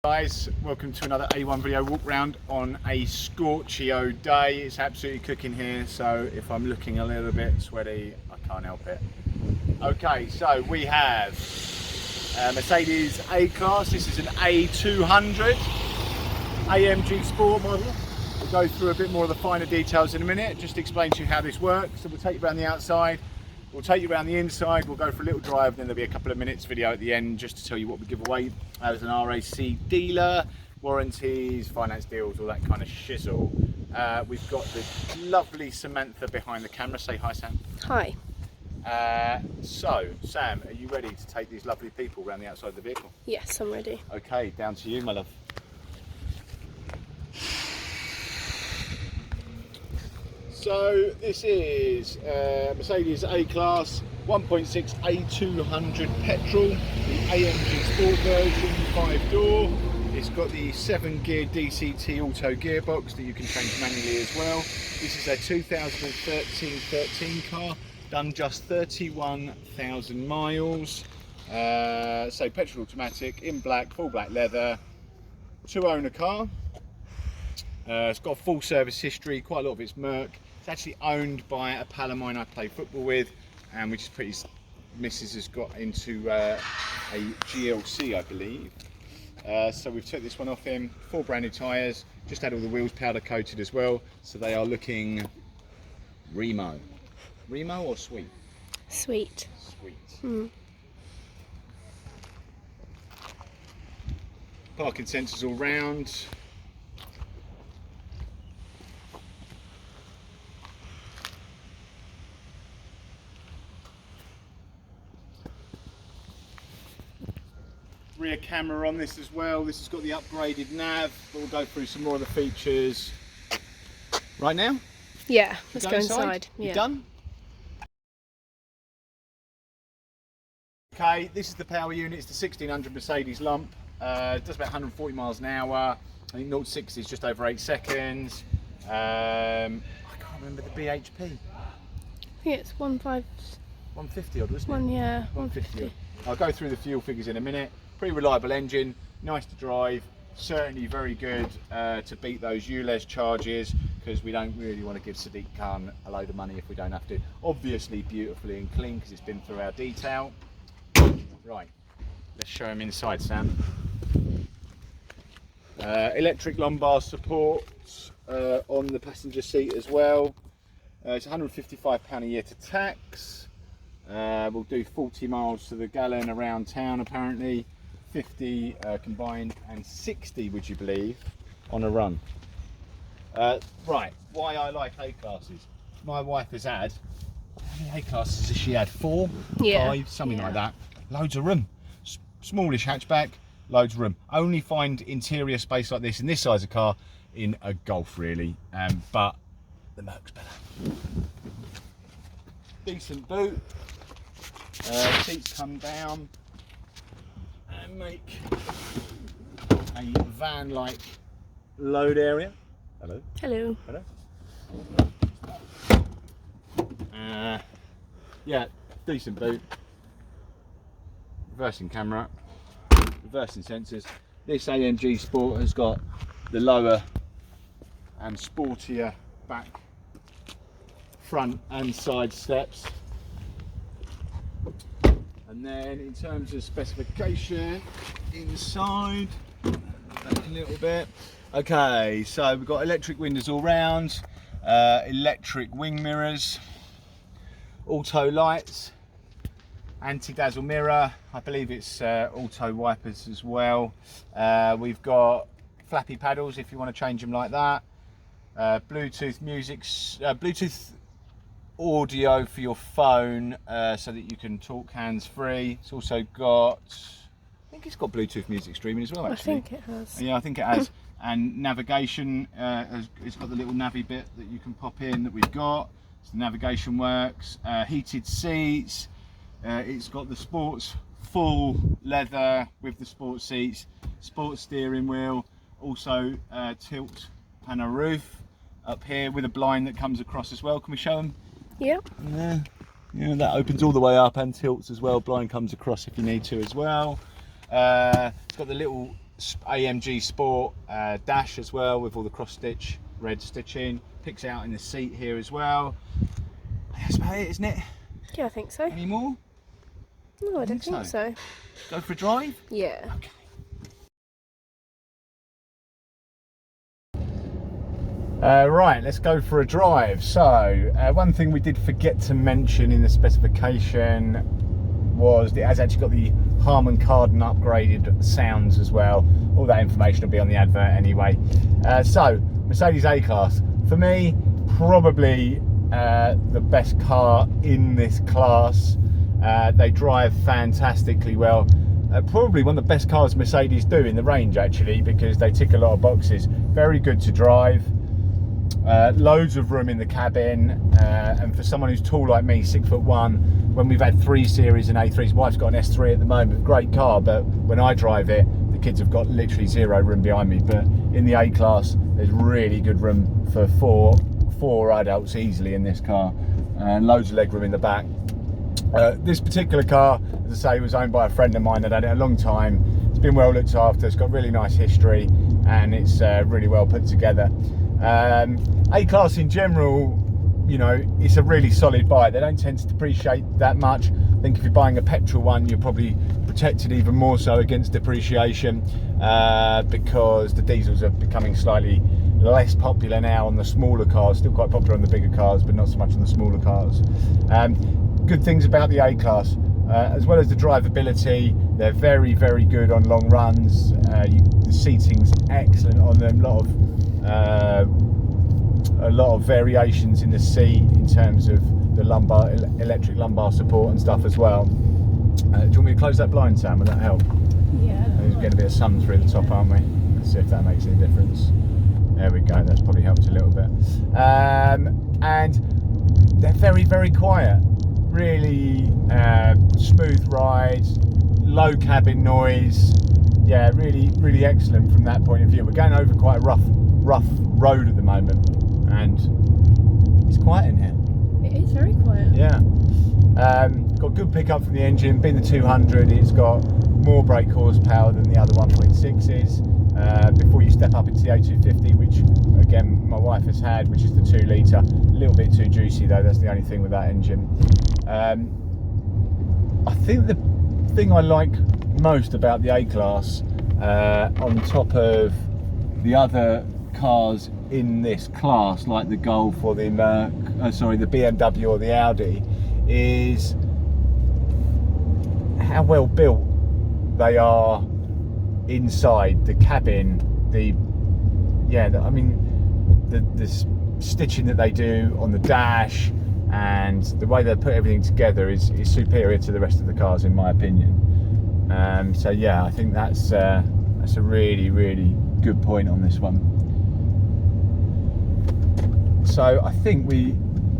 Guys, welcome to another A1 video walk round on a Scorchio day. It's absolutely cooking here, so if I'm looking a little bit sweaty, I can't help it. Okay, so we have Mercedes A-Class. This is an A200 AMG Sport model. We'll go through a bit more of the finer details in a minute, just to explain to you how this works. So we'll take you around the outside, we'll take you around the inside, we'll go for a little drive, then there'll be a couple of minutes video at the end just to tell you what we give away as an RAC dealer, warranties, finance deals, all that kind of shizzle. We've got the lovely Samantha behind the camera. Say hi, Sam. Hi. So, Sam, are you ready to take these lovely people around the outside of the vehicle? Yes, I'm ready. Okay, down to you, my love. So this is Mercedes A-Class 1.6 A200 petrol, the AMG Sport version, 5-door. It's got the 7-gear DCT auto gearbox that you can change manually as well. This is a 2013 car, done just 31,000 miles. So petrol automatic, in black, full black leather, 2-owner car. It's got full service history, quite a lot of it's Merc. It's actually owned by a pal of mine I play football with, and which is pretty. Mrs. has got into a GLC, I believe. So we've took this one off him. 4 brand new tyres. Just had all the wheels powder coated as well, so they are looking Remo. Remo or sweet? Sweet. Sweet. Mm. Parking sensors all round. Rear camera on this as well. This has got the upgraded nav, but we'll go through some more of the features right now. Yeah, let's go inside. You Yeah. done? Okay, this is the power unit. It's the 1600 Mercedes lump. It does about 140 miles an hour. I think 0 to 60 is just over 8 seconds. I can't remember the BHP. I think it's 150 odd, wasn't it? 150. Odd. I'll go through the fuel figures in a minute. Pretty reliable engine, nice to drive, certainly very good to beat those ULEZ charges, because we don't really want to give Sadiq Khan a load of money if we don't have to. Obviously beautifully and clean because it's been through our detail. Right, let's show him inside, Sam. Electric lumbar support on the passenger seat as well. It's £155 a year to tax. We'll do 40 miles to the gallon around town apparently, 50 combined, and 60, would you believe, on a run. Right, why I like A-classes. My wife has had, how many A-classes has she had? 4? Yeah. 5, something like that. Loads of room. Smallish hatchback, loads of room. Only find interior space like this in this size of car in a Golf really, but the Merc's better. Decent boot. Seats come down and make a van-like load area. Hello. Hello. Hello. Yeah, decent boot. Reversing camera, reversing sensors. This AMG Sport has got the lower and sportier back, front and side steps. And then in terms of specification, inside, back a little bit. Okay, so we've got electric windows all round, electric wing mirrors, auto lights, anti-dazzle mirror, I believe it's auto wipers as well. We've got flappy paddles if you want to change them like that. Bluetooth music, Bluetooth audio for your phone, so that you can talk hands-free. It's also got, I think it's got Bluetooth music streaming as well actually. I think it has. Yeah, I think it has. And navigation, it's got the little navy bit that you can pop in that we've got. So the navigation works. Heated seats. It's got the sports full leather with the sports seats, sports steering wheel, also tilt panel roof up here with a blind that comes across as well. Can we show them? Yep. Yeah, that opens all the way up and tilts as well. Blind comes across if you need to as well. It's got the little AMG Sport dash as well, with all the cross stitch red stitching. Picks out in the seat here as well. That's about it, isn't it? Yeah, I think so. Any more? No, I don't think so. Go for a drive? Yeah. Okay. Right, let's go for a drive. So, one thing we did forget to mention in the specification was it has actually got the Harman Kardon upgraded sounds as well. All that information will be on the advert anyway. So, Mercedes A-Class. For me, probably the best car in this class. They drive fantastically well. Probably one of the best cars Mercedes do in the range, actually, because they tick a lot of boxes. Very good to drive. Loads of room in the cabin, and for someone who's tall like me, 6'1", when we've had 3 Series and A3s, wife's got an S3 at the moment, great car, but when I drive it, the kids have got literally 0 room behind me. But in the A-Class, there's really good room for four adults easily in this car, and loads of leg room in the back. This particular car, as I say, was owned by a friend of mine that had it a long time. It's been well looked after, it's got really nice history, and it's really well put together. A-Class in general, you know, it's a really solid buy. They don't tend to depreciate that much. I think if you're buying a petrol one, you're probably protected even more so against depreciation, because the diesels are becoming slightly less popular now on the smaller cars. Still quite popular on the bigger cars, but not so much on the smaller cars. Good things about the A-Class, as well as the drivability, they're very, very good on long runs. The seating's excellent on them. A lot of variations in the seat in terms of the lumbar, electric lumbar support and stuff as well. Do you want me to close that blind, Sam? Would that help? Yeah. There's getting a bit of sun through the top, aren't we? Let's see if that makes any difference. There we go. That's probably helped a little bit. And they're very, very quiet. Really smooth ride, low cabin noise. Yeah, really, really excellent from that point of view. We're going over quite a rough road at the moment, and it's quiet in here. It is very quiet. Yeah. Got good pickup from the engine. Being the 200, it's got more brake horsepower than the other 1.6s. Before you step up into the A250, which again my wife has had, which is the 2 litre. A little bit too juicy though, that's the only thing with that engine. I think the thing I like most about the A-Class, on top of the other cars in this class, like the Golf or the the BMW or the Audi, is how well built they are inside the cabin. The stitching that they do on the dash and the way they put everything together is superior to the rest of the cars, in my opinion. So yeah, I think that's a really, really good point on this one. So I think we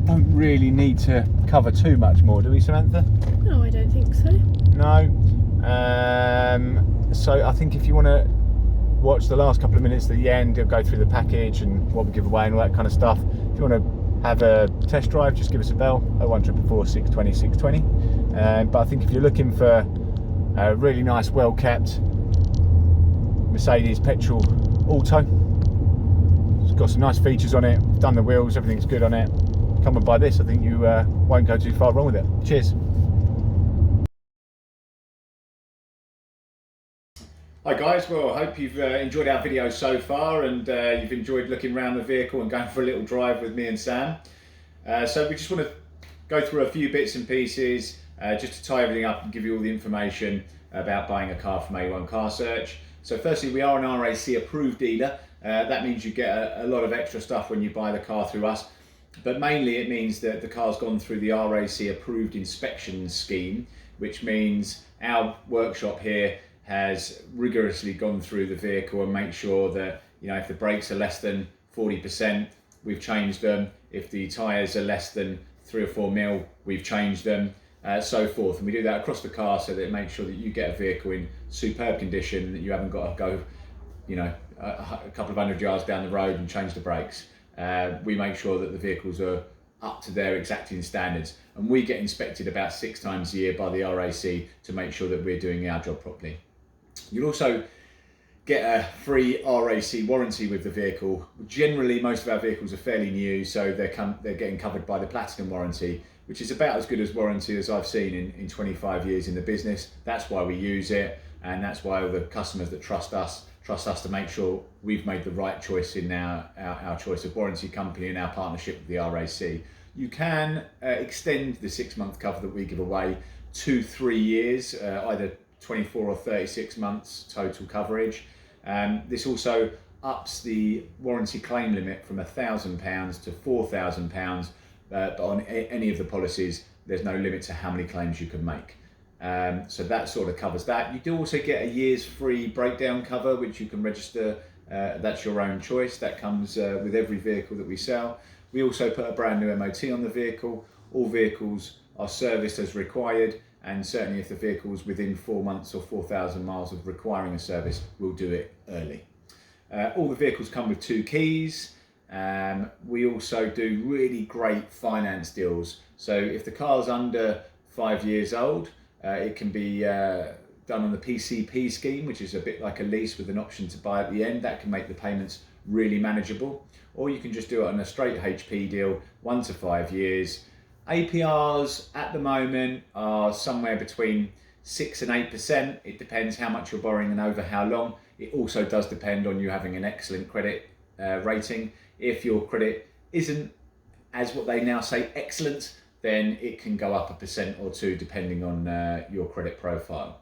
don't really need to cover too much more, do we, Samantha? No, I don't think so. No. So I think if you want to watch the last couple of minutes at the end, it'll go through the package and what we give away and all that kind of stuff. If you want to have a test drive, just give us a bell, 01444 620 620. But I think if you're looking for a really nice, well kept Mercedes petrol auto, it's got some nice features on it, done the wheels, everything's good on it, come and buy this. I think you won't go too far wrong with it. Cheers. Hi guys, well I hope you've enjoyed our video so far, and you've enjoyed looking around the vehicle and going for a little drive with me and Sam. So we just want to go through a few bits and pieces just to tie everything up and give you all the information about buying a car from A1 Car Search. So firstly, we are an RAC approved dealer. That means you get a lot of extra stuff when you buy the car through us, but mainly it means that the car's gone through the RAC approved inspection scheme, which means our workshop here has rigorously gone through the vehicle and make sure that, you know, if the brakes are less than 40%, we've changed them. If the tyres are less than 3 or 4 mil, we've changed them, so forth. And we do that across the car so that it makes sure that you get a vehicle in superb condition, that you haven't got to go, you know, a couple of 100 yards down the road and change the brakes. We make sure that the vehicles are up to their exacting standards, and we get inspected about 6 times a year by the RAC to make sure that we're doing our job properly. You'll also get a free RAC warranty with the vehicle. Generally, most of our vehicles are fairly new, so they're getting covered by the Platinum warranty, which is about as good as warranty as I've seen in 25 years in the business. That's why we use it, and that's why all the customers that trust us to make sure we've made the right choice in our choice of warranty company and our partnership with the RAC. You can extend the 6-month cover that we give away to 3 years, either 24 or 36 months total coverage. This also ups the warranty claim limit from £1,000 to £4,000, but on any of the policies there's no limit to how many claims you can make. So that sort of covers that. You do also get a year's free breakdown cover, which you can register. That's your own choice. That comes with every vehicle that we sell. We also put a brand new MOT on the vehicle. All vehicles are serviced as required, and certainly if the vehicle is within 4 months or 4,000 miles of requiring a service, we'll do it early. All the vehicles come with 2 keys. We also do really great finance deals. So if the car's under 5 years old, it can be done on the PCP scheme, which is a bit like a lease with an option to buy at the end. That can make the payments really manageable. Or you can just do it on a straight HP deal, 1 to 5 years. APRs at the moment are somewhere between 6 and 8%. It depends how much you're borrowing and over how long. It also does depend on you having an excellent credit rating. If your credit isn't, as what they now say, excellent, then it can go up 1% or 2% depending on your credit profile.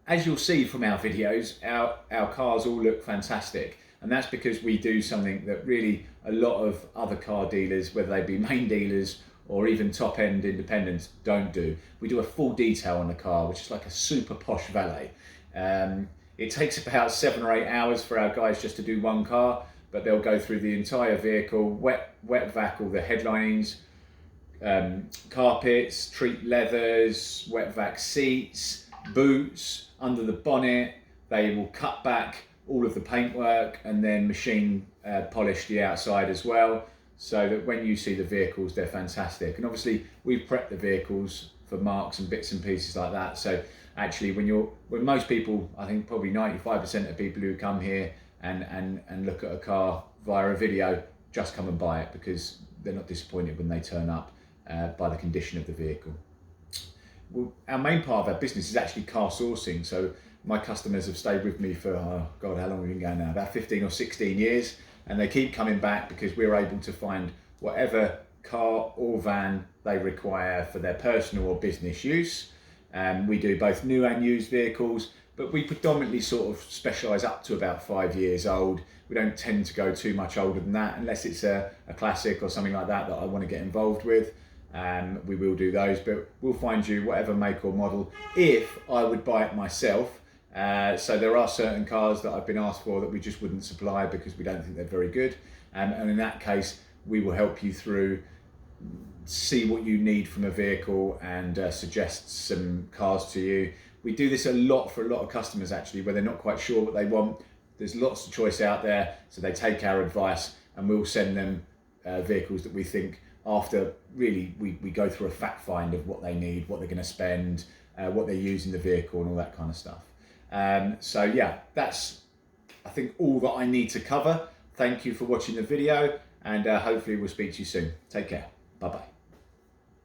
As you'll see from our videos, our cars all look fantastic. And that's because we do something that really a lot of other car dealers, whether they be main dealers or even top-end independents, don't do. We do a full detail on the car, which is like a super posh valet. It takes about 7 or 8 hours for our guys just to do one car, but they'll go through the entire vehicle, wet vac all the headlinings, carpets, treat leathers, wet vac seats, boots, under the bonnet. They will cut back all of the paintwork and then machine polish the outside as well, so that when you see the vehicles, they're fantastic. And obviously we've prepped the vehicles for marks and bits and pieces like that. So actually when most people, I think probably 95% of people who come here and look at a car via a video, just come and buy it because they're not disappointed when they turn up by the condition of the vehicle. Well, our main part of our business is actually car sourcing. So my customers have stayed with me for, oh God, how long have we been going now? About 15 or 16 years. And they keep coming back because we're able to find whatever car or van they require for their personal or business use. We do both new and used vehicles, but we predominantly sort of specialise up to about 5 years old. We don't tend to go too much older than that unless it's a classic or something like that I want to get involved with. We will do those, but we'll find you whatever make or model if I would buy it myself. So there are certain cars that I've been asked for that we just wouldn't supply because we don't think they're very good, and in that case we will help you through, see what you need from a vehicle and suggest some cars to you. We do this a lot for a lot of customers actually, where they're not quite sure what they want. There's lots of choice out there, so they take our advice and we'll send them vehicles that we think, after really we go through a fact find of what they need, what they're going to spend, what they're using the vehicle and all that kind of stuff. So yeah, that's I think all that I need to cover. Thank you for watching the video, and hopefully we'll speak to you soon. Take care. Bye bye.